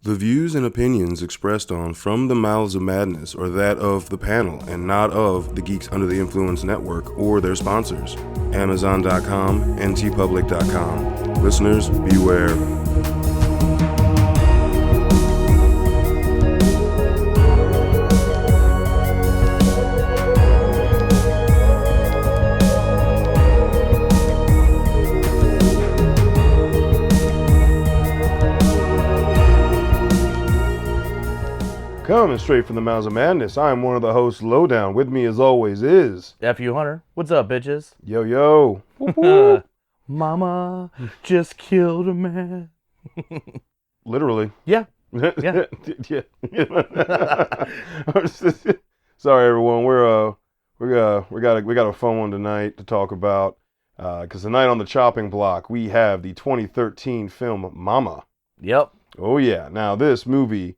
The views and opinions expressed on From the Mouths of Madness are that of the panel and not of the Geeks Under the Influence Network or their sponsors, Amazon.com and tpublic.com. Listeners, beware. Coming straight from the Mouths of Madness, I am one of the hosts, Lowdown. With me, as always, is... F.U. Hunter. What's up, bitches? Yo, yo. Woo-hoo. Mama just killed a man. Literally. Yeah. Yeah. Yeah. Sorry, everyone. We got a fun one tonight to talk about. Because tonight on the chopping block, we have the 2013 film Mama. Yep. Oh, yeah. Now, this movie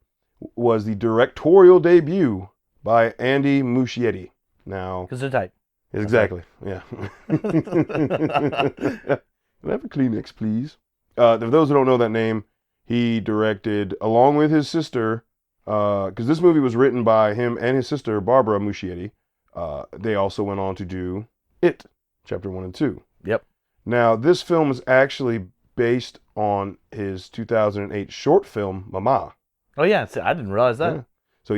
was the directorial debut by Andy Muschietti. Now, Because they're tight. exactly, yeah. Can I have a Kleenex, please? For those who don't know that name, he directed, along with his sister, because this movie was written by him and his sister, Barbara Muschietti. They also went on to do It, Chapter 1 and 2. Yep. Now, this film is actually based on his 2008 short film, Mama. Oh, yeah. See, I didn't realize that. Yeah. So,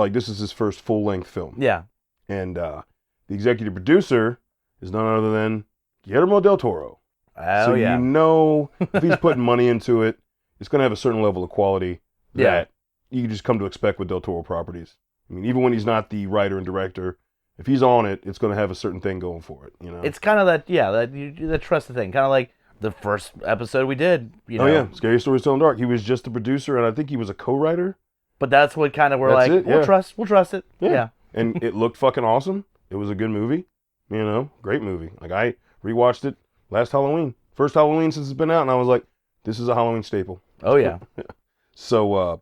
this is his first full-length film. Yeah. And the executive producer is none other than Guillermo del Toro. Oh, so yeah. you know, if he's putting money into it, it's going to have a certain level of quality that you can just come to expect with del Toro properties. I mean, even when he's not the writer and director, if he's on it, it's going to have a certain thing going for it. You know, It's kind of that trusted thing. Kind of like the first episode we did. You know? Oh yeah, Scary Stories Tell in the Dark. He was just the producer, and I think he was a co-writer. But that's what kind of we're That's like, it, yeah. we'll trust it. Yeah. And it looked fucking awesome. It was a good movie. You know, great movie. Like, I rewatched it last Halloween. First Halloween since it's been out, and I was like, this is a Halloween staple. Oh, yeah. So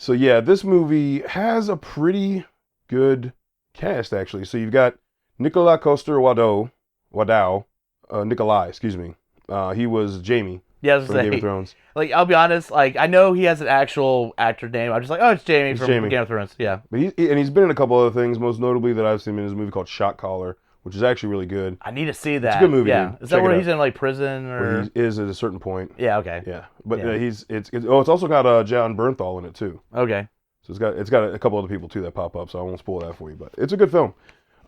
yeah, this movie has a pretty good cast, actually. So you've got Nikolai Coster-Waldau, Nikolai, excuse me. He was Jamie from Game of Thrones. Like, I'll be honest, like, I know he has an actual actor name. I'm just like, oh, it's Jamie from Game of Thrones. Yeah. But he's been in a couple other things, most notably that I've seen him in his movie called Shot Caller, which is actually really good. I need to see that. It's a good movie. Yeah. Dude. Is that Check where it he's in, like, prison or? Where he is at a certain point. Yeah, okay. Yeah. But Yeah. it's also got John Bernthal in it, too. Okay. So it's got a couple other people, too, that pop up, so I won't spoil that for you. But it's a good film.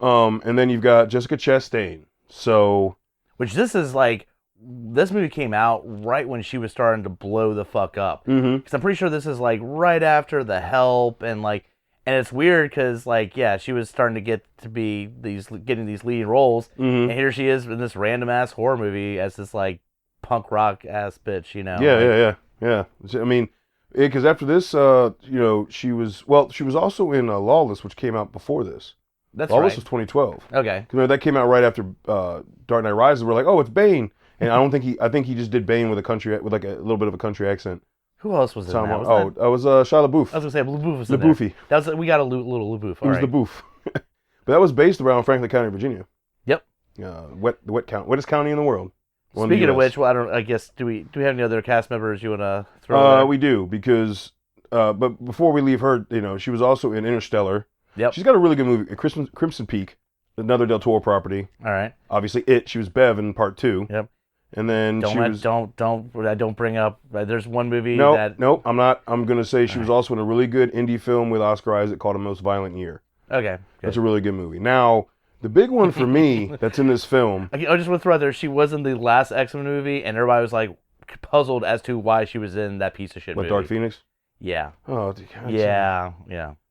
And then you've got Jessica Chastain. So... Which this movie came out right when she was starting to blow the fuck up. Mm-hmm. Because I'm pretty sure this is, like, right after The Help, and, like, and it's weird because, like, yeah, she was starting to getting these leading roles, Mm-hmm. and here she is in this random-ass horror movie as this, like, punk rock-ass bitch, you know? Yeah. I mean, because after this, she was also in Lawless, which came out before this. That's Lawless right. was 2012. Okay. That came out right after Dark Knight Rises. We're like, oh, it's Bane. And I think he just did Bane with like a little bit of a country accent. Who else was in that? I was Shia LaBeouf. I was gonna say LaBeouf was in LaBoufy. there. We got a little LaBouf. He was LaBouf. But that was based around Franklin County, Virginia. Yep. Wettest county in the world. Speaking of which, well, I guess do we have any other cast members you want to throw? There? We do, because but before we leave her, she was also in Interstellar. Yep. She's got a really good movie, Crimson Peak, another Del Toro property. All right. Obviously, she was Bev in part 2. Yep. And then don't bring up. There's one movie Nope. I'm not. I'm gonna say she was also in a really good indie film with Oscar Isaac called A Most Violent Year. Okay. Good. That's a really good movie. Now, the big one for me that's in this film. I just want to throw out there. She was in the last X-Men movie, and everybody was like puzzled as to why she was in that piece of shit movie. Dark Phoenix? Yeah. Oh, God, yeah.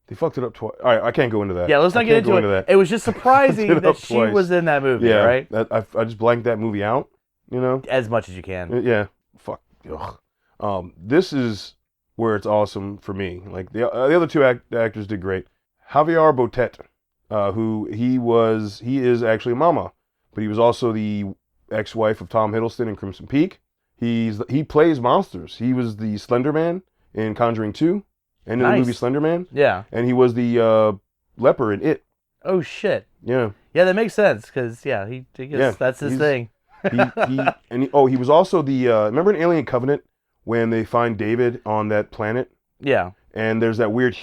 They fucked it up twice. All right, I can't go into that. Yeah, let's not get into it. It was just surprising that she was in that movie, right? I just blanked that movie out, As much as you can. Yeah. Fuck. Ugh. This is where it's awesome for me. Like, the other two actors did great. Javier Botet, who he is actually Mama, but he was also the ex-wife of Tom Hiddleston in Crimson Peak. He plays monsters. He was the Slender Man in Conjuring 2. And in the movie Slender Man. Yeah. And he was the leper in It. Oh, shit. Yeah. Yeah, that makes sense, because, that's his thing. he was also the, remember in Alien Covenant, when they find David on that planet, And there's that weird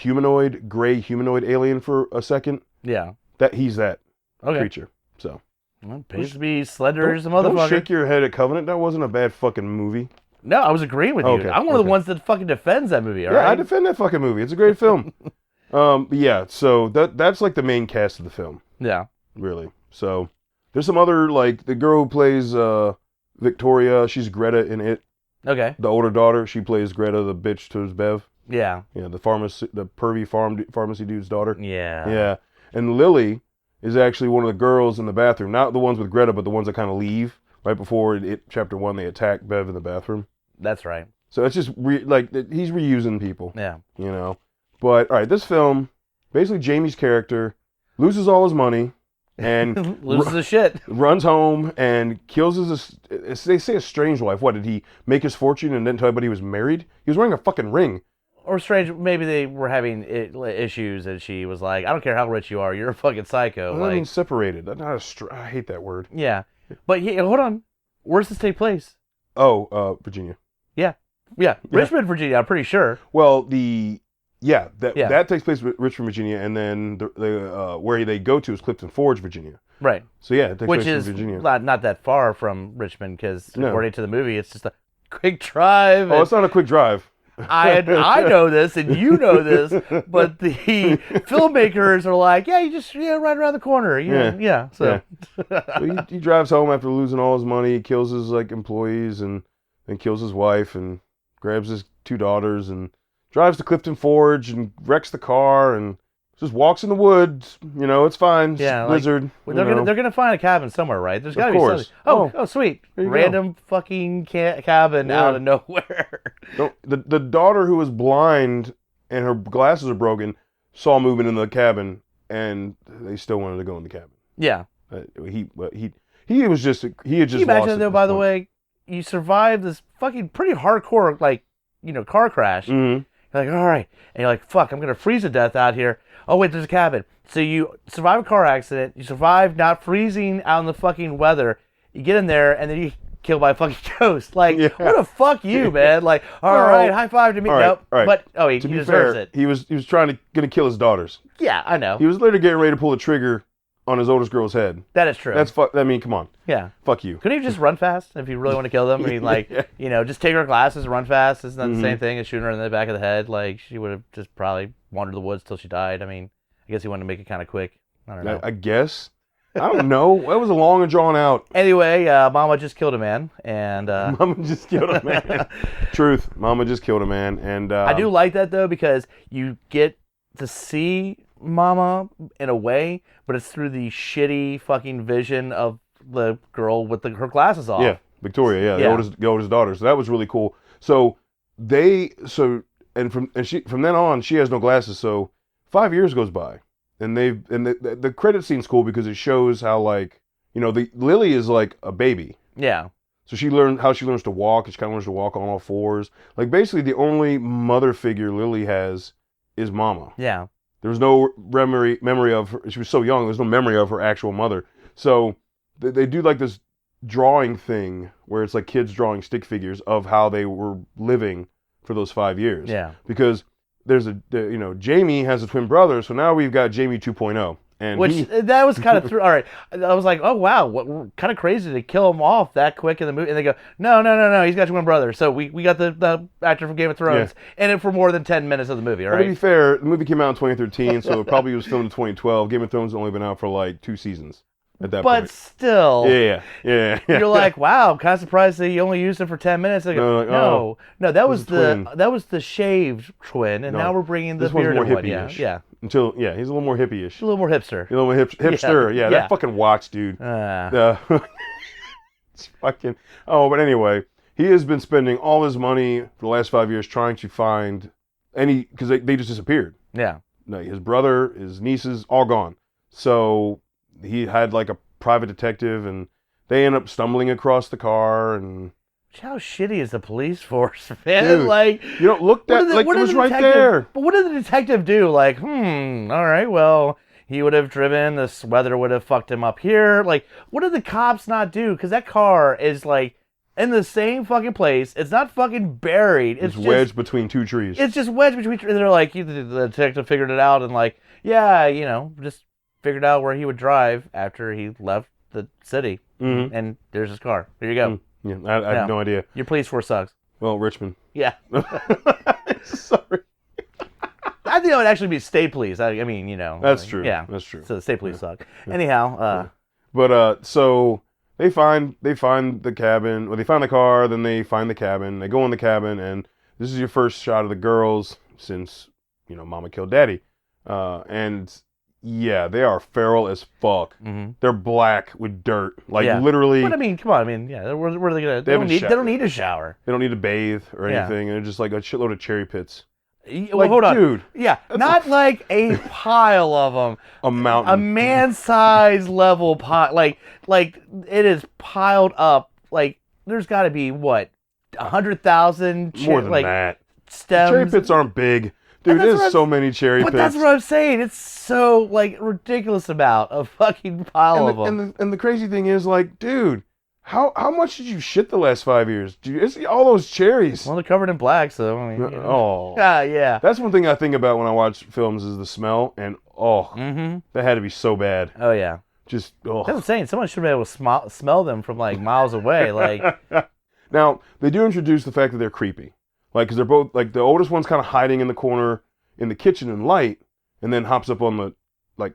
gray humanoid alien for a second. Yeah. He's that creature. So. Well, pays to be slender as a motherfucker. Don't shake your head at Covenant. That wasn't a bad fucking movie. No, I was agreeing with you. I'm one of the ones that fucking defends that movie, all right? I defend that fucking movie. It's a great film. So that's like the main cast of the film. Yeah. Really. So there's some other, like, the girl who plays Victoria, she's Greta in it. Okay. The older daughter, she plays Greta, the bitch to his Bev. Yeah. Yeah, the pervy pharmacy dude's daughter. Yeah. Yeah. And Lily is actually one of the girls in the bathroom. Not the ones with Greta, but the ones that kind of leave. Right before chapter 1, they attack Bev in the bathroom. That's right. So it's just, he's reusing people. Yeah. You know? But, all right, this film, basically Jamie's character loses all his money and... loses his shit. Runs home and kills they say a strange wife. What, did he make his fortune and didn't tell anybody he was married? He was wearing a fucking ring. Or strange, maybe they were having issues and she was like, I don't care how rich you are, you're a fucking psycho. I mean, separated. I hate that word. Yeah. But hold on. Where does this take place? Oh, Virginia. Yeah. Richmond, Virginia, I'm pretty sure. Well, that takes place in Richmond, Virginia, and then where they go to is Clifton Forge, Virginia. Right. So yeah, it takes place in Virginia. Which is not that far from Richmond, because according to the movie, it's just a quick drive. Oh, it's not a quick drive. I know this, and you know this, but the filmmakers are like, yeah, you just right around the corner. So he drives home after losing all his money. He kills his employees and kills his wife and grabs his 2 daughters and drives to Clifton Forge and wrecks the car and just walks in the woods. It's fine. It's blizzard. They're gonna find a cabin somewhere, right? There's gotta be something. Oh, sweet. Random fucking cabin out of nowhere. No, the daughter who was blind and her glasses are broken saw movement in the cabin, and they still wanted to go in the cabin. Yeah. He had just Can you imagine though? By the way, you survived this fucking pretty hardcore car crash. Mm-hmm. You're like, all right, and you're like, fuck, I'm gonna freeze to death out here. Oh wait, there's a cabin. So you survive a car accident. You survive not freezing out in the fucking weather. You get in there, and then you get killed by a fucking ghost. Like, what a fuck you, man. Like, all right, high five to me. Nope. Right. But he deserves it. He was gonna kill his daughters. Yeah, I know. He was literally getting ready to pull the trigger on his oldest girl's head. That is true. I mean, come on. Yeah. Fuck you. Couldn't he just run fast if you really want to kill them? I mean, just take her glasses, run fast. It's not the same thing as shooting her in the back of the head. Like, she would have just probably wandered the woods till she died. I mean, I guess he wanted to make it kind of quick. I don't know. I guess. I don't know. That was a long and drawn out. Anyway, Mama just killed a man, and Mama just killed a man. Truth. Mama just killed a man, and I do like that though, because you get to see Mama in a way, but it's through the shitty fucking vision of the girl with her glasses off. Yeah, Victoria. Yeah, the oldest daughter. So that was really cool. So from then on, she has no glasses. So 5 years goes by, and the credit scene's cool because it shows how Lily is like a baby. Yeah. So she learns to walk. She kind of learns to walk on all fours. Like, basically, the only mother figure Lily has is Mama. Yeah. There was no memory of her. She was so young. There's no memory of her actual mother. So they do like this drawing thing where it's like kids drawing stick figures of how they were living for those 5 years. Yeah. Because Jamie has a twin brother, so now we've got Jamie 2.0. And that was kind of all right. I was like, oh wow, what kind of crazy to kill him off that quick in the movie. And they go, no, he's got twin brother. So we got the actor from Game of Thrones in it for more than 10 minits of the movie. All right. To be fair, the movie came out in 2013, so it probably was filmed in 2012. Game of Thrones has only been out for like 2 seasons at that point. But still, yeah. You're like, wow, I'm kind of surprised they only used it for 10 minutes. They go, no, that was the shaved twin, and now we're bringing the bearded one. Yeah. He's a little more hippie-ish. A little more hipster. A little more hipster. Yeah, that fucking watch, dude. It's fucking. Oh, but anyway, he has been spending all his money for the last 5 years trying to find because they just disappeared. Yeah. No, his brother, his nieces, all gone. So he had like a private detective, and they end up stumbling across the car and. How shitty is the police force, man? Dude, like, look at it was right there. But what did the detective do? Like, all right, well, he would have driven. This weather would have fucked him up here. Like, what did the cops not do? Because that car is like in the same fucking place. It's not fucking buried. It's wedged between two trees. It's just wedged between trees. And they're like, the detective figured it out and like, yeah, just figured out where he would drive after he left the city. Mm-hmm. And there's his car. There you go. Yeah, I have no idea. Your police force sucks. Well, Richmond. Yeah. Sorry. I think it would actually be state police. I mean, That's true. Yeah. That's true. So the state police suck. Yeah. Anyhow. But so they find the cabin, or they find the car, then they find the cabin. They go in the cabin, and this is your first shot of the girls since, Mama killed Daddy. And yeah, they are feral as fuck. Mm-hmm. They're black with dirt, literally. But I mean, come on. I mean, yeah. Where are they gonna? They don't need a shower. They don't need to bathe or anything. And they're just like a shitload of cherry pits. Well, hold on, dude. Yeah, not like a pile of them. A mountain. A man-sized level pile. Like it is piled up. Like there's got to be 100,000 more than that stems. Cherry pits aren't big. Dude, there's so many cherry pits. But that's what I'm saying. It's so, ridiculous amount of fucking pile of them. And the crazy thing is, dude, how much did you shit the last 5 years? Dude, it's all those cherries. Well, they're covered in black, so, I mean, Oh. yeah. That's one thing I think about when I watch films is the smell, and, that had to be so bad. Oh, yeah. Just, That's what I'm saying. Someone should be able to smell them from, miles away, Now, they do introduce the fact that they're creepy. Because they're both, the oldest one's kind of hiding in the corner in the kitchen in light, and then hops up on the,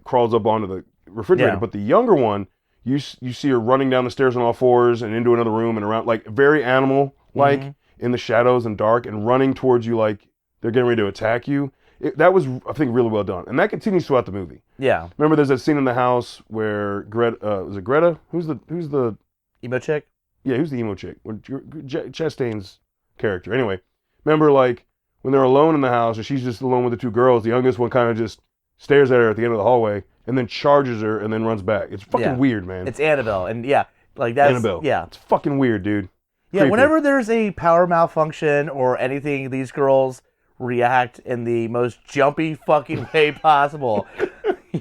crawls up onto the refrigerator. Yeah. But the younger one, you see her running down the stairs on all fours and into another room and around, very animal-like, in the shadows and dark, and running towards you like they're getting ready to attack you. That was, I think, really well done. And that continues throughout the movie. Yeah. Remember there's that scene in the house where Greta, was it Greta? Who's the... Emo chick? Yeah, who's the emo chick? Chastain's character. Anyway, remember, when they're alone in the house and she's just alone with the two girls, the youngest one kind of just stares at her at the end of the hallway and then charges her and then runs back. It's fucking weird, man. It's Annabelle. And that's... Annabelle. Yeah. It's fucking weird, dude. Yeah, Creepy. whenever there's a power malfunction or anything, these girls react in the most jumpy fucking way possible.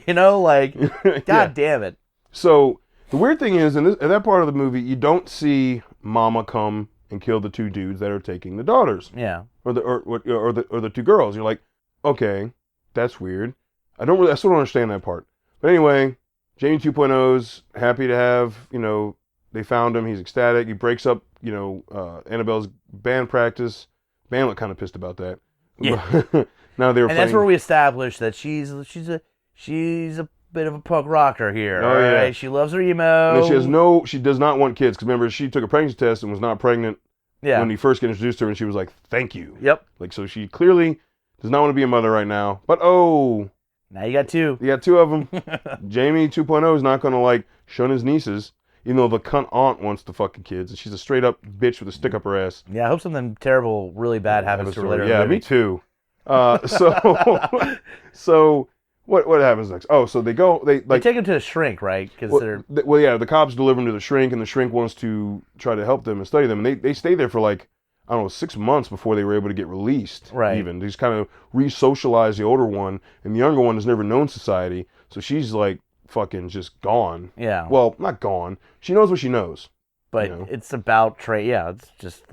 God damn it. So, the weird thing is, in that part of the movie, you don't see Mama come and kill the two dudes that are taking the daughters. Yeah. Or the two girls. You're like, okay, that's weird. I still don't understand that part. But anyway, Jamie 2.0's happy to have, they found him. He's ecstatic. He breaks up, Annabelle's band practice. Band looked kind of pissed about that. Yeah. Now they were and that's where we established that she's a bit of a punk rocker here. Oh, yeah. Right? She loves her emo. And she does not want kids. Because remember, she took a pregnancy test and was not pregnant when he first introduced her, and she was like, thank you. Yep. So she clearly does not want to be a mother right now. But now you got two. You got two of them. Jamie 2.0 is not going to shun his nieces, even though the cunt aunt wants the fucking kids. And she's a straight up bitch with a stick up her ass. Yeah, I hope something terrible, really bad happens to her later. Yeah, me too. So what happens next? Oh, so they take him to the shrink, right? The cops deliver him to the shrink, and the shrink wants to try to help them and study them, and they stay there for I don't know, 6 months before they were able to get released. Right. Even they just kind of re-socialize the older one, and the younger one has never known society, so she's fucking just gone. Yeah. Well, not gone. She knows what she knows. But it's about trade. Yeah, it's just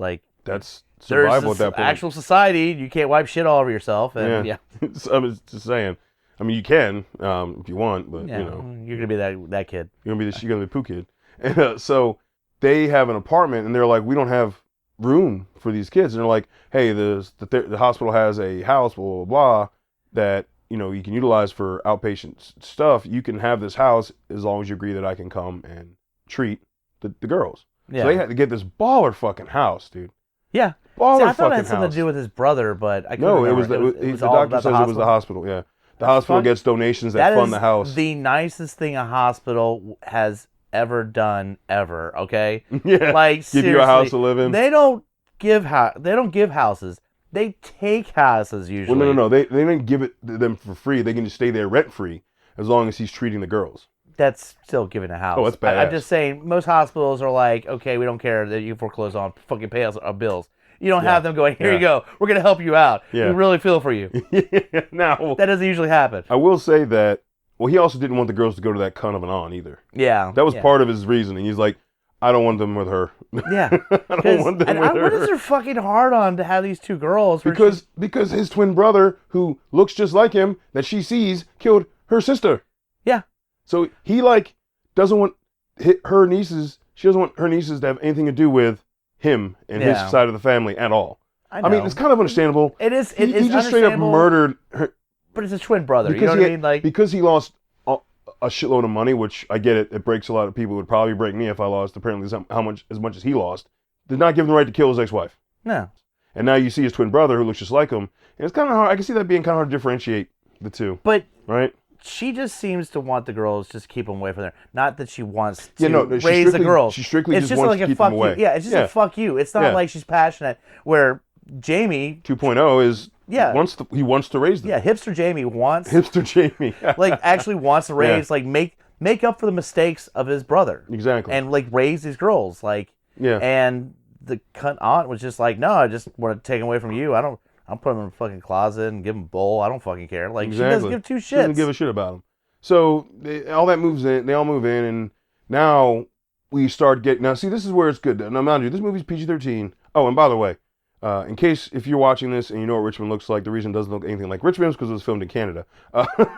that's survival at that point. Actual society. You can't wipe shit all over yourself. And yeah. I'm just saying. I mean, you can if you want, but you're gonna be that kid. You're gonna be the poo kid. And so they have an apartment, and they're like, we don't have room for these kids. And they're like, hey, the hospital has a house, blah blah blah, that you can utilize for outpatient stuff. You can have this house as long as you agree that I can come and treat the girls. Yeah. So they had to get this baller fucking house, dude. Yeah. Baller I thought it had something house. to do with his brother, but I couldn't remember. It was the all doctor about says the it was the hospital. Yeah. The hospital gets donations that fund the house. That is the nicest thing a hospital has ever done, ever. Okay. Yeah. Give you a house to live in. They don't give houses. They take houses usually. Well, no. They didn't give it to them for free. They can just stay there rent free as long as he's treating the girls. That's still giving a house. Oh, that's bad. I'm just saying, most hospitals are like, okay, we don't care that you foreclose on, fucking pay us our bills. You don't have them going, here you go, we're going to help you out. Yeah. We really feel for you. Now, that doesn't usually happen. I will say that, he also didn't want the girls to go to that cunt of an aunt either. Yeah. That was part of his reasoning. He's like, I don't want them with her. Yeah. I don't want them with her. What is her fucking hard on to have these two girls? Because his twin brother, who looks just like him, that she sees, killed her sister. Yeah. So he like doesn't want her nieces. She doesn't want her nieces to have anything to do with him and his side of the family at all. I mean, it's kind of understandable. It is. He just straight up murdered her. But it's a twin brother. You know what I mean? Like because he lost a shitload of money, which I get it. It breaks a lot of people. It would probably break me if I lost apparently as much as he lost. Did not give him the right to kill his ex-wife. No. And now you see his twin brother who looks just like him. And it's kind of hard. I can see that being kind of hard to differentiate the two. But right. She just seems to want the girls, just keep them away from there. Not that she wants to raise the girls. She strictly just wants to keep them away. Yeah, it's just a fuck you. It's not like she's passionate. Where Jamie 2.0 is he wants to raise them. Yeah, hipster Jamie wants actually wants to raise make up for the mistakes of his brother. Exactly. And raise these girls and the cunt aunt was just like, no, I just want to take them away from you. I'll put them in a fucking closet and give them a bowl. I don't fucking care. She doesn't give two shits. She doesn't give a shit about them. So all that moves in. They all move in, and now we start getting. Now, see, this is where it's good. Now, mind you, this movie's PG-13. Oh, and by the way, in case if you're watching this and you know what Richmond looks like, the reason it doesn't look anything like Richmond is because it was filmed in Canada.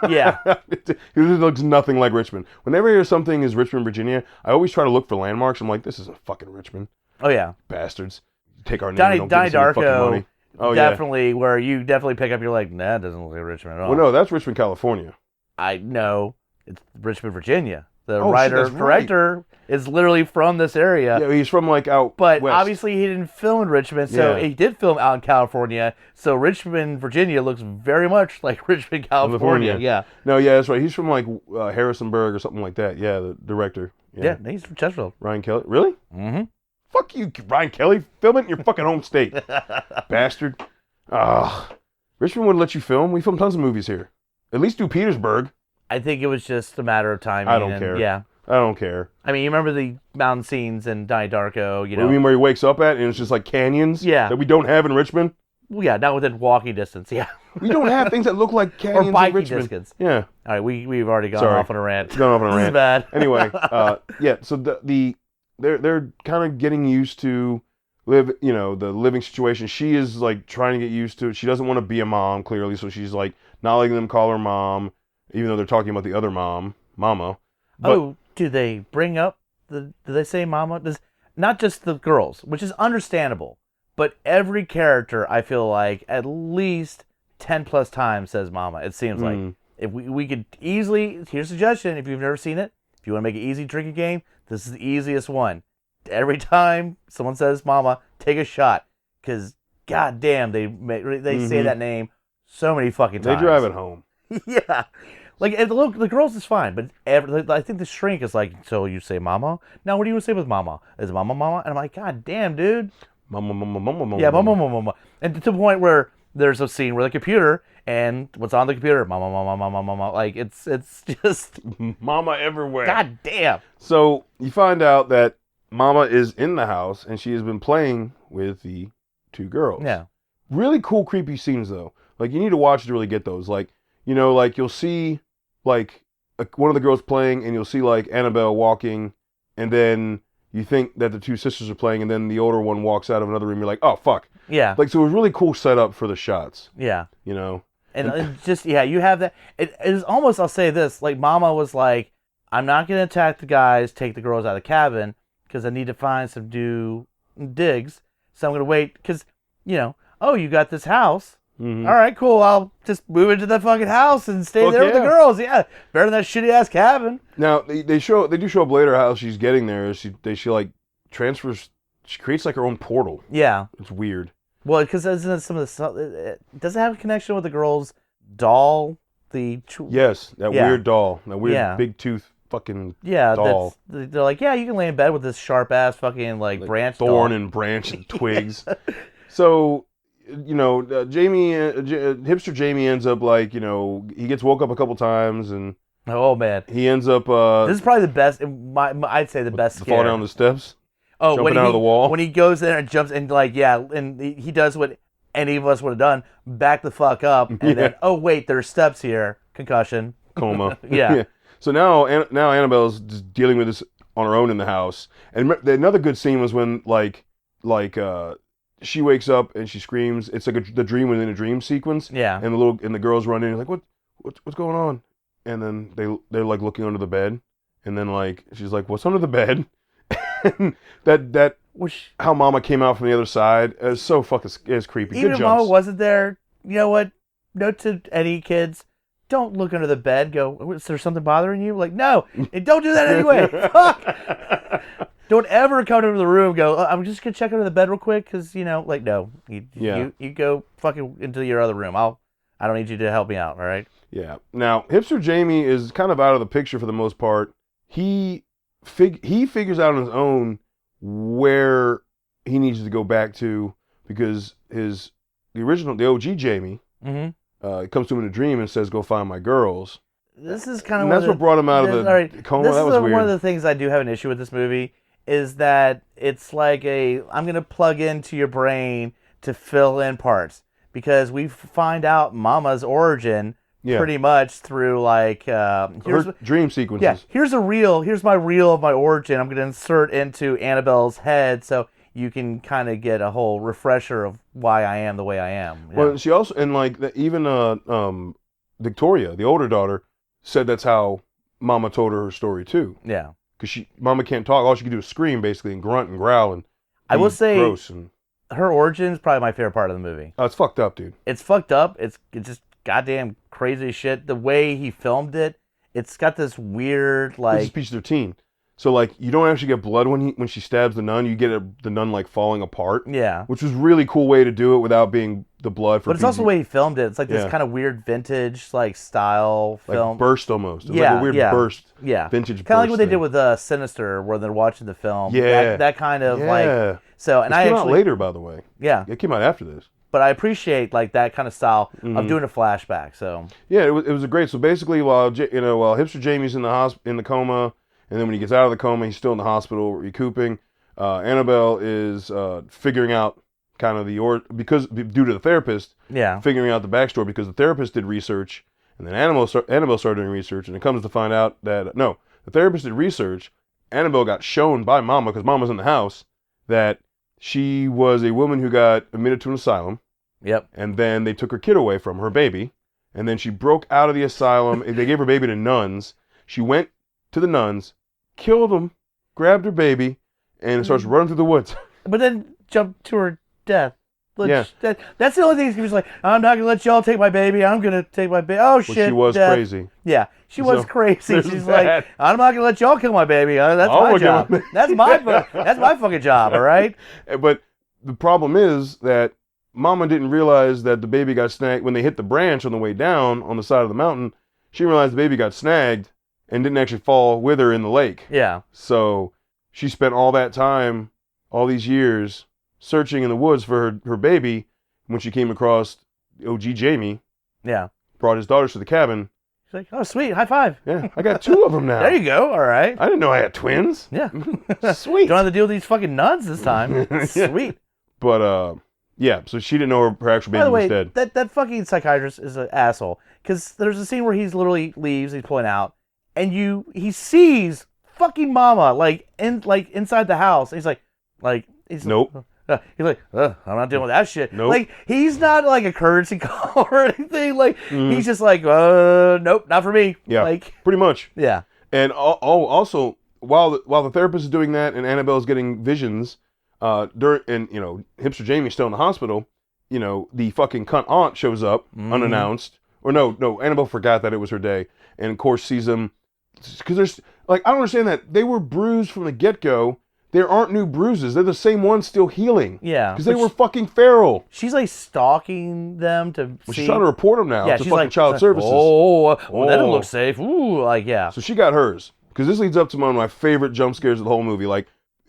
Yeah, it looks nothing like Richmond. Whenever I hear something is Richmond, Virginia, I always try to look for landmarks. I'm like, this isn't fucking Richmond. Oh yeah, bastards. Take our name. And don't give us any fucking money. Oh, definitely, where you definitely pick up, you're like, nah, it doesn't look like Richmond at all. Well, no, that's Richmond, California. I know. It's Richmond, Virginia. The director is literally from this area. Yeah, he's from out But west. Obviously he didn't film in Richmond, so he did film out in California. So Richmond, Virginia looks very much like Richmond, California. Yeah. No, yeah, that's right. He's from Harrisonburg or something like that. Yeah, the director. Yeah, he's from Chesterfield. Ryan Kelly. Really? Mm-hmm. Fuck you, Ryan Kelly. Film it in your fucking home state. Bastard. Richmond wouldn't let you film. We film tons of movies here. At least do Petersburg. I think it was just a matter of time. I don't care. Yeah. I don't care. I mean, you remember the mountain scenes in Donnie Darko, You mean where he wakes up at and it's just like canyons? Yeah. That we don't have in Richmond? Well, yeah, not within walking distance, yeah. We don't have things that look like canyons or biking in Richmond. Distance. Yeah. All right, we've already gone off on a rant. Gone off on a rant. This is bad. Anyway, so they're kind of getting used to the living situation. She is trying to get used to it. She doesn't want to be a mom, clearly, so she's not letting them call her mom, even though they're talking about the other mama. But, do they bring up do they say mama? Not just the girls, which is understandable, but every character I feel like at least 10 plus times says mama. It seems like if we could easily, here's a suggestion, if you've never seen it, if you want to make an easy drinking game, this is the easiest one. Every time someone says mama, take a shot, because goddamn, they say that name so many fucking times. They drive it home. Yeah. The girls is fine, but I think the shrink is like, so you say mama? Now what do you say with mama? Is it mama? And I'm like, god damn, dude. Mama. Yeah, mama. And to the point where there's a scene where the computer, and what's on the computer? Mama. It's just... Mama everywhere. God damn. So you find out that mama is in the house, and she has been playing with the two girls. Yeah. Really cool, creepy scenes, though. You need to watch to really get those. You'll see... one of the girls playing, and you'll see Annabelle walking, and then you think that the two sisters are playing, and then the older one walks out of another room. You're like, oh fuck, yeah. So it was really cool setup for the shots. Yeah, and just you have that. It is almost, I'll say this, Mama was like, I'm not gonna attack the guys, take the girls out of the cabin because I need to find some digs. So I'm gonna wait because you got this house. Mm-hmm. All right, cool. I'll just move into that fucking house and stay there with the girls. Yeah, better than that shitty ass cabin. Now they do show up later how she's getting there. She transfers. She creates her own portal. Yeah, it's weird. Well, because does it have a connection with the girl's doll? Yes, that weird doll, that weird big tooth fucking doll. They're like, yeah, you can lay in bed with this sharp ass fucking branch thorn doll. and branch and twigs. So. Hipster Jamie ends up he gets woke up a couple times and oh man, he ends up. This is probably the best. I'd say the best. The fall down the steps. Oh, jumping out of the wall when he goes there and jumps and and he does what any of us would have done: back the fuck up, and then wait, there's steps here, concussion, coma. Yeah. So now Annabelle's just dealing with this on her own in the house. And another good scene was when she wakes up and she screams. It's like the dream within a dream sequence. Yeah. And the girls run in like, what's going on? And then they're like looking under the bed, and then like she's like, what's under the bed? And that how Mama came out from the other side is so fucking is creepy. Even Good if jumps. Mama wasn't there, you know what? Note to any kids: don't look under the bed. Go, is there something bothering you? Like, no, and don't do that anyway. Fuck. Don't ever come into the room and go, I'm just going to check under the bed real quick because, like, no. You go fucking into your other room. I don't need you to help me out, all right? Yeah. Now, Hipster Jamie is kind of out of the picture for the most part. He figures out on his own where he needs to go back to because the OG Jamie comes to him in a dream and says, go find my girls. This is kind of that's what brought him out of the coma. That was weird. One of the things I do have an issue with this movie is that it's like I'm going to plug into your brain to fill in parts because we find out Mama's origin pretty much through like her dream sequences. Yeah, here's my reel of my origin. I'm going to insert into Annabelle's head so you can kind of get a whole refresher of why I am the way I am. Yeah. Well, she also even Victoria, the older daughter, said that's how Mama told her story too. Yeah. Because Mama can't talk. All she can do is scream, basically, and grunt and growl. And I will say, gross her origin is probably my favorite part of the movie. Oh, it's fucked up, dude. It's fucked up. It's just goddamn crazy shit. The way he filmed it, it's got this weird, like... This is PG-13. So, like, you don't actually get blood when she stabs the nun. You get the nun, like, falling apart. Yeah. Which was a really cool way to do it without being the blood for But it's also the way he filmed it. It's like this kind of weird vintage, like, style film. Like burst almost. It was like a weird burst. Yeah. Vintage burst. Kind of like what they did with Sinister, where they're watching the film. Yeah. That kind of, like... So, and it came out later, by the way. Yeah. It came out after this. But I appreciate, like, that kind of style of doing a flashback, so... Yeah, it was a great... So, basically, while Hipster Jamie's in the coma... And then when he gets out of the coma, he's still in the hospital recouping. Annabelle is figuring out kind of due to the therapist, figuring out the backstory because the therapist did research, and then Annabelle started doing research, and it comes to find out that the therapist did research. Annabelle got shown by Mama because Mama's in the house that she was a woman who got admitted to an asylum. Yep. And then they took her kid away from her baby, and then she broke out of the asylum. They gave her baby to nuns. She went to the nuns. Killed them, grabbed her baby, and starts running through the woods. But then jumped to her death. Yeah. That's the only thing. He was like, I'm not going to let y'all take my baby. I'm going to take my baby. Oh, shit. She was crazy. Yeah, she was crazy. She's like, I'm not going to let y'all kill my baby. That's my job. That's my fucking job, all right? But the problem is that Mama didn't realize that the baby got snagged. When they hit the branch on the way down on the side of the mountain, she realized the baby got snagged and didn't actually fall with her in the lake. Yeah. So she spent all that time, all these years, searching in the woods for her baby. When she came across OG Jamie, brought his daughters to the cabin. She's like, oh, sweet, high five. Yeah, I got 2 of them now. There you go, all right. I didn't know I had twins. Yeah. Sweet. Don't have to deal with these fucking nuns this time. Sweet. But, so she didn't know her actual baby was dead. That fucking psychiatrist is an asshole. Because there's a scene where he's literally leaves, he's pulling out, and he sees fucking Mama inside the house. He's like nope. He's like, I'm not dealing with that shit. Nope. Like he's not like a courtesy call or anything. Like he's just like, nope, not for me. Yeah, like pretty much. Yeah. And also while the therapist is doing that and Annabelle's getting visions, Hipster Jamie's still in the hospital. The fucking cunt aunt shows up unannounced. Or no, Annabelle forgot that it was her day, and of course sees him. Because there's, I don't understand that. They were bruised from the get-go. There aren't new bruises. They're the same ones still healing. Yeah. Because they were fucking feral. She's like stalking them to see. She's trying to report them now to fucking like, child services. That didn't look safe. Ooh, So she got hers. Because this leads up to one of my favorite jump scares of the whole movie.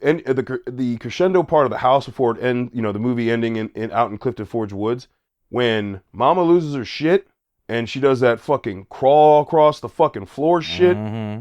And the crescendo part of the house before it ends, the movie ending out in Clifton Forge Woods, when Mama loses her shit, and she does that fucking crawl across the fucking floor shit. I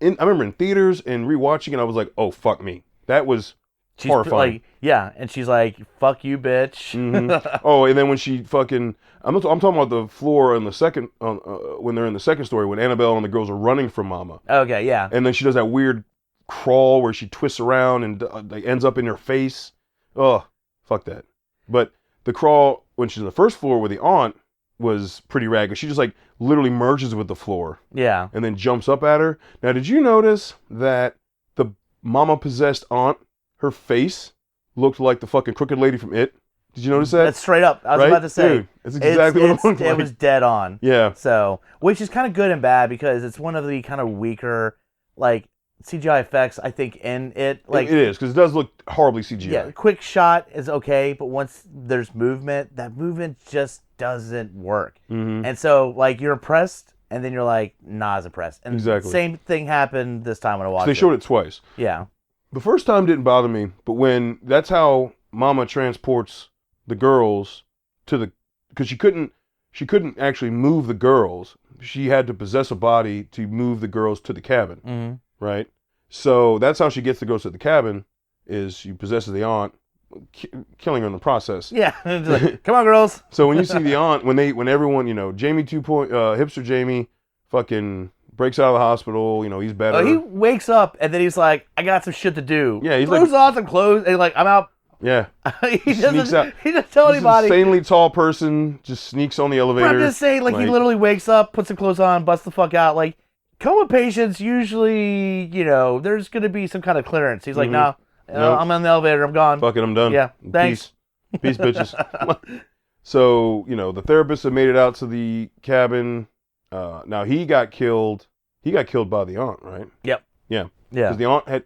remember in theaters and rewatching it, I was like, oh, fuck me. That was horrifying. And she's like, fuck you, bitch. Oh, and then when she fucking... I'm talking about the floor in the second... when they're in the second story, when Annabelle and the girls are running from Mama. Okay, yeah. And then she does that weird crawl where she twists around and like ends up in her face. Oh, fuck that. But the crawl when she's on the first floor with the aunt was pretty rad. She just like literally merges with the floor. Yeah. And then jumps up at her. Now, did you notice that the mama possessed aunt, her face looked like the fucking crooked lady from It? Did you notice that? That's straight up. I was about to say. Dude, that's exactly what it looked like. It was dead on. Yeah. So, which is kind of good and bad because it's one of the kind of weaker, like, CGI effects, I think, in it. Like it is, because it does look horribly CGI. Yeah, quick shot is okay, but once there's movement, that movement just doesn't work. Mm-hmm. And so, like, you're impressed, and then you're like, not as impressed. And exactly. Same thing happened this time when I watched it. They showed it twice. Yeah. The first time didn't bother me, but when that's how Mama transports the girls to the, because she couldn't actually move the girls. She had to possess a body to move the girls to the cabin, Mm-hmm. right? So that's how she gets the girls to the cabin, is she possesses the aunt, killing her in the process. Yeah, like, come on, girls. So when you see the aunt, when everyone, Jamie hipster Jamie, fucking breaks out of the hospital, he's better. Oh, he wakes up and then he's like, I got some shit to do. Yeah, he's throws on some clothes and he's like, I'm out. Yeah. He sneaks out. He doesn't tell anybody. This insanely tall person just sneaks on the elevator. But I'm just saying, like, he literally wakes up, puts some clothes on, busts the fuck out. Like, coma patients usually, there's going to be some kind of clearance. He's like, nope. I'm in the elevator. I'm gone. Fuck it, I'm done. Yeah, thanks. Peace bitches. So, the therapist had made it out to the cabin. Now, he got killed. He got killed by the aunt, right? Yep. Yeah. Yeah. Because the aunt had,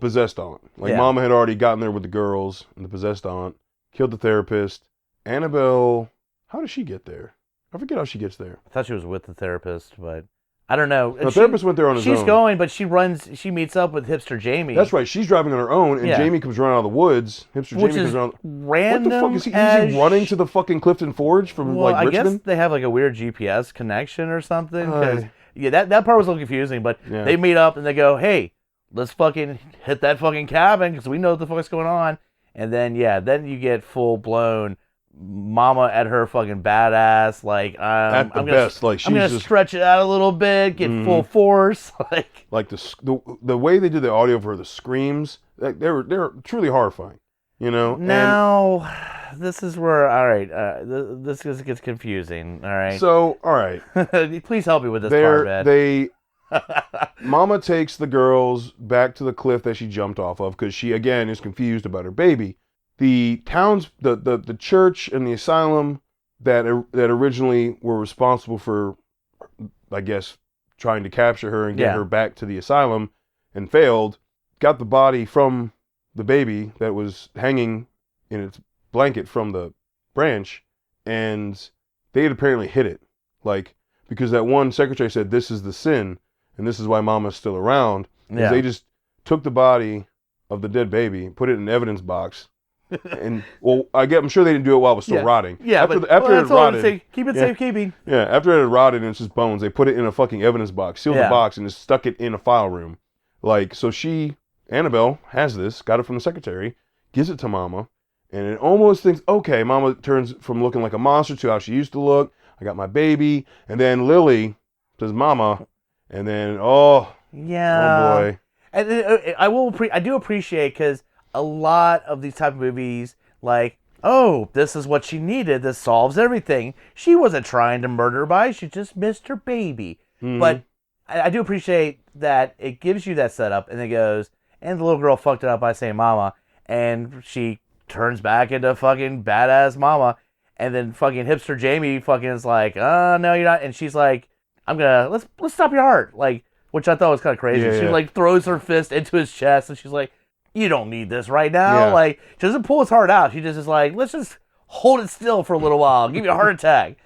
possessed aunt. Like, Mama had already gotten there with the girls, and the possessed aunt killed the therapist. Annabelle, how does she get there? I forget how she gets there. I thought she was with the therapist, but I don't know. The therapist went there on his own. She's going, but she meets up with hipster Jamie. That's right. She's driving on her own, and Jamie comes running out of the woods. Hipster Jamie comes around. Random. What the fuck is he running to the fucking Clifton Forge from Richmond? I guess they have like a weird GPS connection or something. That part was a little confusing, but they meet up and they go, "Hey, let's fucking hit that fucking cabin because we know what the fuck's going on." And then then you get full blown Mama at her fucking badass, like I'm gonna stretch it out a little bit, get full force, like the way they did the audio for her, the screams, they're truly horrifying, Now, this is where this gets confusing. All right. So all right, please help me with this part, man. Mama takes the girls back to the cliff that she jumped off of because she again is confused about her baby. The towns, the church and the asylum that originally were responsible for, I guess, trying to capture her and get her back to the asylum and failed, got the body from the baby that was hanging in its blanket from the branch, and they had apparently hid it. Like, because that one secretary said, this is the sin, and this is why Mama's still around. Because they just took the body of the dead baby, put it in an evidence box, and I'm sure they didn't do it while it was still rotting. Yeah, after it had rotted, keep it safekeeping. Yeah, after it had rotted and it's just bones, they put it in a fucking evidence box, sealed the box, and just stuck it in a file room. Like, so Annabelle has this, got it from the secretary, gives it to Mama, and it almost thinks, okay, Mama turns from looking like a monster to how she used to look. I got my baby, and then Lily says, Mama, and then oh boy. And I do appreciate because a lot of these type of movies, like, oh, this is what she needed. This solves everything. She wasn't trying to murder her, she just missed her baby. Mm-hmm. But I do appreciate that it gives you that setup, and it goes, and the little girl fucked it up by saying Mama, and she turns back into fucking badass Mama, and then fucking hipster Jamie fucking is like, no, you're not, and she's like, let's stop your heart, like, which I thought was kind of crazy. She like throws her fist into his chest, and she's like, you don't need this right now. Like, she doesn't pull his heart out. She just is like, let's just hold it still for a little while. Give you a heart attack.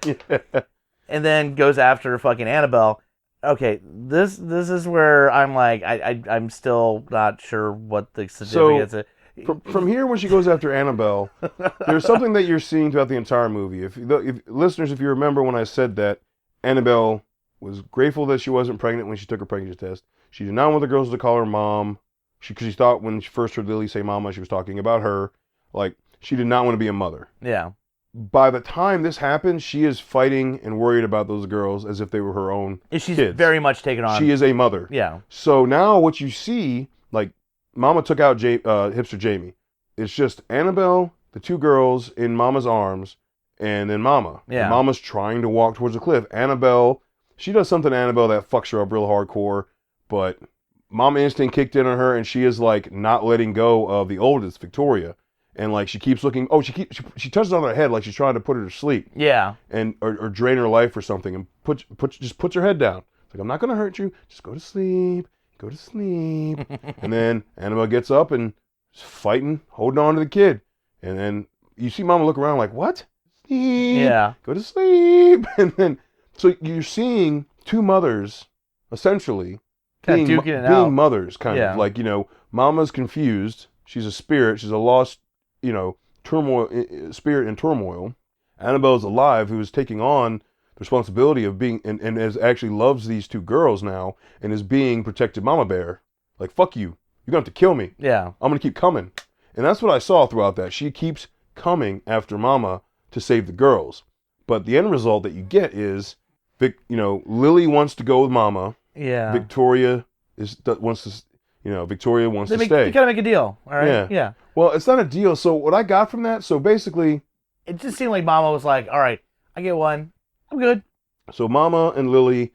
And then goes after fucking Annabelle. Okay, this is where I'm like, I'm still not sure what the significance is. From here, when she goes after Annabelle, there's something that you're seeing throughout the entire movie. If listeners, if you remember when I said that Annabelle was grateful that she wasn't pregnant when she took her pregnancy test. She did not want the girls to call her mom. Because she thought when she first heard Lily say mama, she was talking about her. Like, she did not want to be a mother. Yeah. by the time this happens, she is fighting and worried about those girls as if they were her own She's kids. very much taken on. She is a mother. Yeah. So now what you see, like, Mama took out hipster Jamie. It's just Annabelle, the two girls in Mama's arms, and then Mama. Yeah. And Mama's trying to walk towards the cliff. Annabelle, she does something to Annabelle that fucks her up real hardcore, but Mama instinct kicked in on her, and she is, like, not letting go of the oldest, Victoria. And, like, she keeps looking. Oh, she touches on her head like she's trying to put her to sleep. Yeah. And or drain her life or something, and just puts her head down. It's like, I'm not gonna hurt you. Just go to sleep. Go to sleep. And then Annabelle gets up and is fighting, holding on to the kid. And then you see Mama look around like, what? Sleep. Yeah. Go to sleep. And then so you're seeing two mothers essentially Kind of duking it out. being mothers, kind Yeah. of like, Mama's confused. She's a spirit. She's a lost, turmoil, spirit in turmoil. Annabelle's alive, who is taking on the responsibility of being, and as actually loves these two girls now, and is being protected mama bear. Like, fuck you. You're going to have to kill me. Yeah. I'm going to keep coming. And that's what I saw throughout that. She keeps coming after mama to save the girls. But the end result that you get is, Lily wants to go with mama. Yeah. Victoria wants to, Victoria wants to stay. They kind of make a deal, all right? Yeah. Well, it's not a deal. So what I got from that, so basically, it just seemed like Mama was like, all right, I get one. I'm good. So Mama and Lily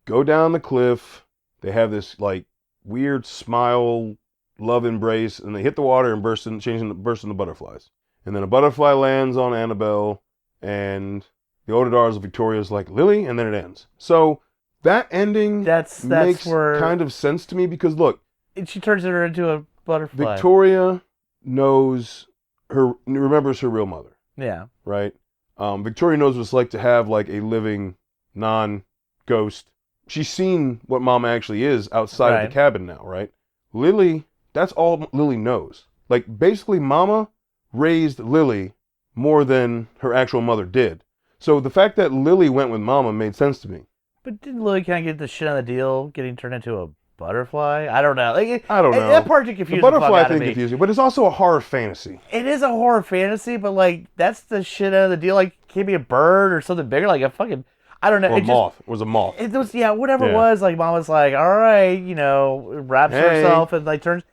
go down the cliff. They have this, like, weird smile, love embrace, and they hit the water and burst into butterflies. And then a butterfly lands on Annabelle, and the Odadars of Victoria's like, Lily, and then it ends. So that ending that's makes where kind of sense to me because, look, she turns her into a butterfly. Victoria remembers her real mother. Yeah. Right? Victoria knows what it's like to have, like, a living non-ghost. She's seen what Mama actually is outside of the cabin now, right? Lily, that's all Lily knows. Like, basically, Mama raised Lily more than her actual mother did. So the fact that Lily went with Mama made sense to me. But didn't Lily kind of get the shit on the deal, getting turned into a butterfly? I don't know. I don't know. That part confused the butterfly fuck out thing confused me, but it's also a horror fantasy. It is a horror fantasy, but, like, that's the shit out of the deal. Like, it can't be a bird or something bigger, like a fucking, I don't know. Or a moth. It was a moth. It was, whatever it was. Like, Mom was like, all right, wraps herself and, like, turns.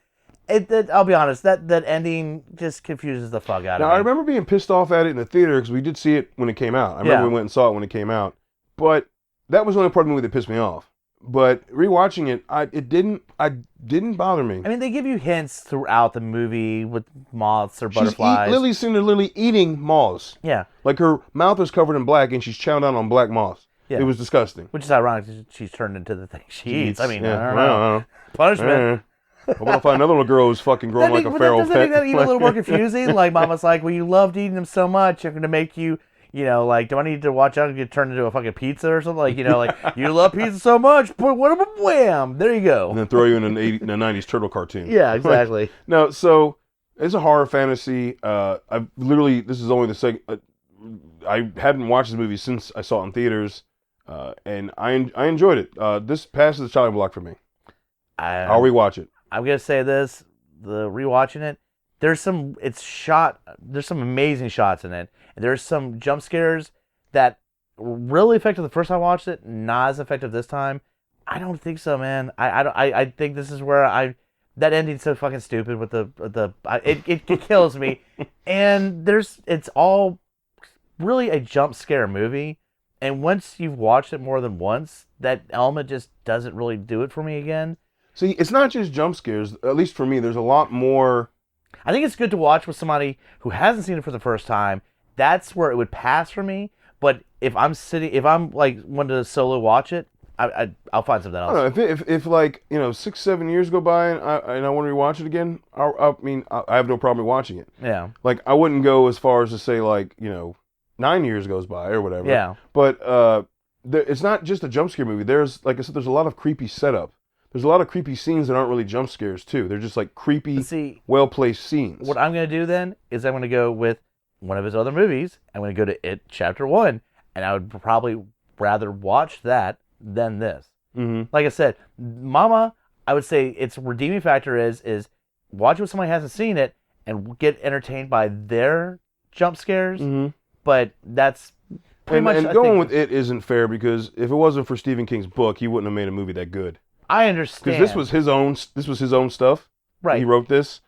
I'll be honest, that ending just confuses the fuck out of me. Now, I remember being pissed off at it in the theater because we did see it when it came out. I remember we went and saw it when it came out. But that was the only part of the movie that pissed me off. But rewatching it, it didn't bother me. I mean, they give you hints throughout the movie with moths or butterflies. Lily's seen Lily eating moths. Yeah. Like, her mouth is covered in black and she's chowing down on black moths. Yeah. It was disgusting. Which is ironic because she's turned into the thing she eats. I mean, I don't know. I Punishment. hope I'll find another little girl who's fucking growing like a feral pet. Doesn't make that even a little more confusing? Like, Mama's like, well, you loved eating them so much, I'm going to make you, like, do I need to watch out and get turned into a fucking pizza or something? Like, like, you love pizza so much, but what a wham! There you go. And then throw you in a 90s turtle cartoon. Yeah, exactly. Like, no, so it's a horror fantasy. This is only the second. I hadn't watched this movie since I saw it in theaters, and I enjoyed it. This passes the chopping block for me. I'll rewatch it. I'm gonna say this: the rewatching it, there's some amazing shots in it, and there's some jump scares that were really effective the first time I watched it, not as effective this time. I don't think so, man. I think this is where that ending's so fucking stupid with it kills me, and it's all really a jump scare movie, and once you've watched it more than once, that element just doesn't really do it for me again. See, it's not just jump scares. At least for me, there's a lot more. I think it's good to watch with somebody who hasn't seen it for the first time. That's where it would pass for me. But if I'm like wanting to solo watch it, I'll find something else. I don't know, if 6-7 years go by and I want to rewatch it again, I have no problem watching it. Yeah. Like, I wouldn't go as far as to say, like, 9 years goes by or whatever. Yeah. But it's not just a jump scare movie. There's, like I said, there's a lot of creepy setup. There's a lot of creepy scenes that aren't really jump scares, too. They're just, like, creepy, well-placed scenes. What I'm going to do, then, is I'm going to go with one of his other movies. I'm going to go to It Chapter 1, and I would probably rather watch that than this. Mm-hmm. Like I said, Mama, I would say its redeeming factor is watch it when somebody hasn't seen it and get entertained by their jump scares, Mm-hmm. but that's pretty much. And I going think, with it isn't fair because if it wasn't for Stephen King's book, he wouldn't have made a movie that good. I understand. Because this was his own. This was his own stuff. Right. He wrote this.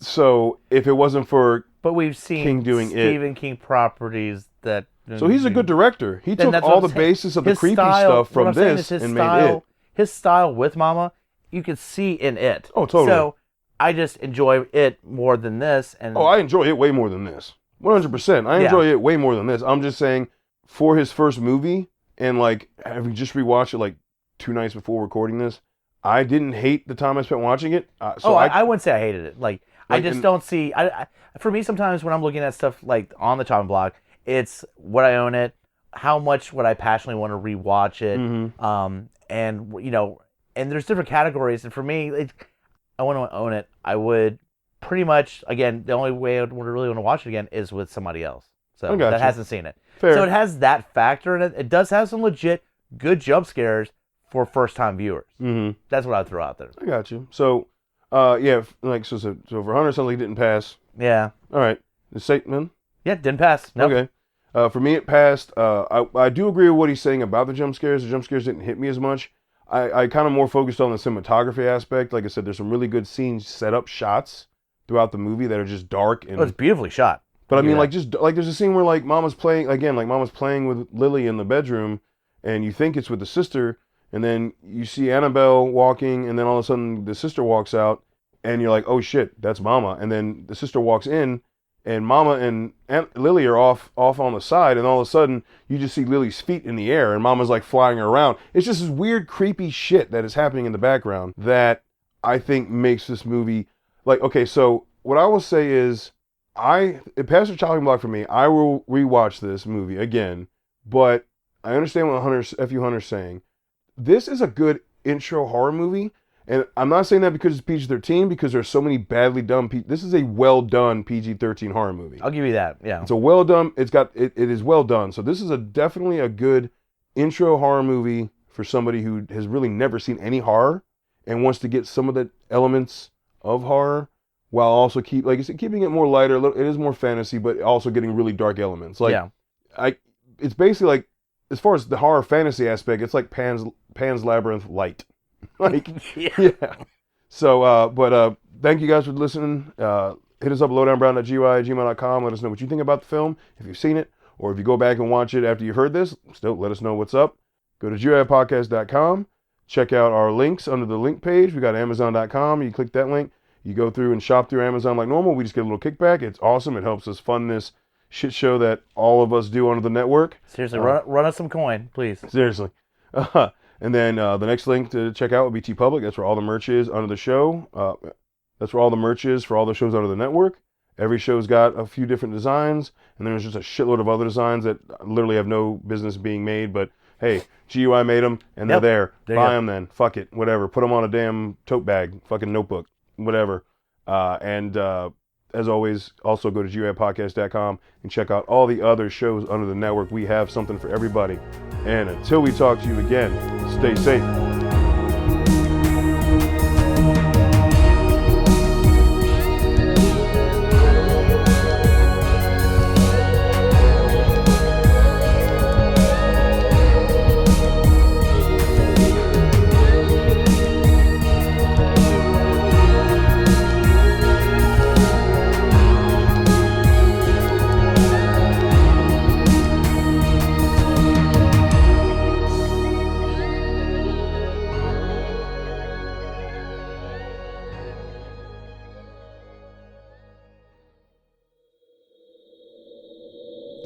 So if it wasn't for but we've seen King doing Stephen King properties that. So he's a good director. He Then took that's all what the I'm saying. basis of the His creepy style- stuff what from I'm saying this is his and style, made it. His style with Mama, you could see in it. Oh, totally. So I just enjoy it more than this. And Oh, I enjoy it way more than this. 100%. I enjoy it way more than this. I'm just saying, for his first movie, and like, having just rewatched it like 2 nights before recording this, I didn't hate the time I spent watching it. I wouldn't say I hated it. Like I just don't see. For me, sometimes when I'm looking at stuff like on the chopping block, it's would I own it? How much would I passionately want to rewatch it? Mm-hmm. And you know, and there's different categories. And for me, I want to own it. I would pretty much. Again, the only way I would really want to watch it again is with somebody else. So that hasn't seen it. Fair. So it has that factor in it. It does have some legit good jump scares for first time viewers. Mm-hmm. That's what I'd throw out there. I got you. So, like so for Hunter, something didn't pass. Yeah. All right. The Satan. Yeah, didn't pass. Nope. Okay. For me, it passed. I do agree with what he's saying about the jump scares. The jump scares didn't hit me as much. I kind of more focused on the cinematography aspect. Like I said, there's some really good scenes, setup shots throughout the movie that are just dark and. Oh, it's beautifully shot. But I mean, like there's a scene where like Mama's playing with Lily in the bedroom, and you think it's with the sister, and then you see Annabelle walking, and then all of a sudden the sister walks out, and you're like, oh shit, that's Mama, and then the sister walks in. And Mama and Lily are off on the side, and all of a sudden you just see Lily's feet in the air, and Mama's like flying around. It's just this weird, creepy shit that is happening in the background that I think makes this movie like okay. So what I will say is, it passed the chopping block for me. I will rewatch this movie again, but I understand what Hunter's saying. This is a good intro horror movie. And I'm not saying that because it's PG-13, because there's so many badly done. This is a well-done PG-13 horror movie. I'll give you that. Yeah, it's a well-done. It is well done. So this is definitely a good intro horror movie for somebody who has really never seen any horror and wants to get some of the elements of horror while also keeping it more lighter. It is more fantasy, but also getting really dark elements. It's basically like, as far as the horror fantasy aspect, it's like Pan's Labyrinth light. Yeah. So, thank you guys for listening. Hit us up at lowdownbrown.gmail.com. Let us know what you think about the film, if you've seen it, or if you go back and watch it after you've heard this, still let us know what's up. Go to GIPodcast.com. Check out our links under the link page. We got Amazon.com. You click that link. You go through and shop through Amazon like normal. We just get a little kickback. It's awesome. It helps us fund this shit show that all of us do under the network. Seriously, run us some coin, please. Seriously. And then the next link to check out would be TeePublic. That's where all the merch is under the show. That's where all the merch is for all the shows under the network. Every show's got a few different designs, and there's just a shitload of other designs that literally have no business being made. But hey, GUI made them, and they're there. Buy them then. Fuck it. Whatever. Put them on a damn tote bag. Fucking notebook. Whatever. As always, also go to GUIPodcast.com and check out all the other shows under the network. We have something for everybody. And until we talk to you again, stay safe.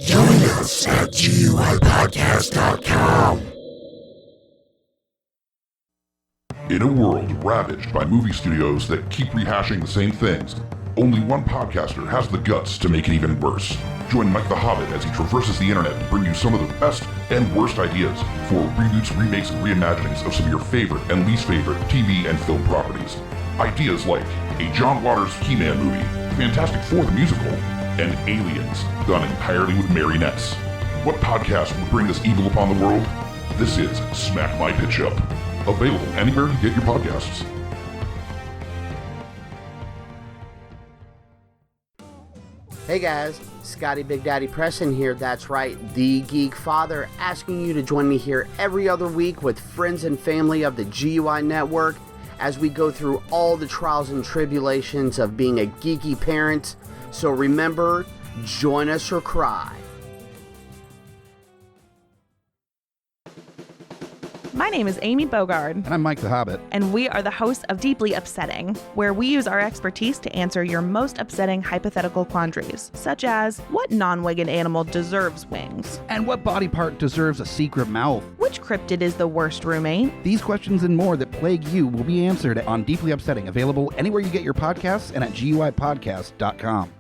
Join us at GUIPodcast.com. In a world ravaged by movie studios that keep rehashing the same things, only one podcaster has the guts to make it even worse. Join Mike the Hobbit as he traverses the internet to bring you some of the best and worst ideas for reboots, remakes, and reimaginings of some of your favorite and least favorite TV and film properties. Ideas like a John Waters He-Man movie, Fantastic Four the musical, and Aliens, done entirely with marionettes. What podcast would bring this evil upon the world? This is Smack My Pitch Up. Available anywhere you get your podcasts. Hey guys, Scotty Big Daddy Preston here. That's right, the Geek Father, asking you to join me here every other week with friends and family of the GUI Network as we go through all the trials and tribulations of being a geeky parent. So remember, join us or cry. My name is Amy Bogard. And I'm Mike the Hobbit. And we are the hosts of Deeply Upsetting, where we use our expertise to answer your most upsetting hypothetical quandaries, such as, what non-winged animal deserves wings? And what body part deserves a secret mouth? Which cryptid is the worst roommate? These questions and more that plague you will be answered on Deeply Upsetting, available anywhere you get your podcasts and at GUIpodcast.com.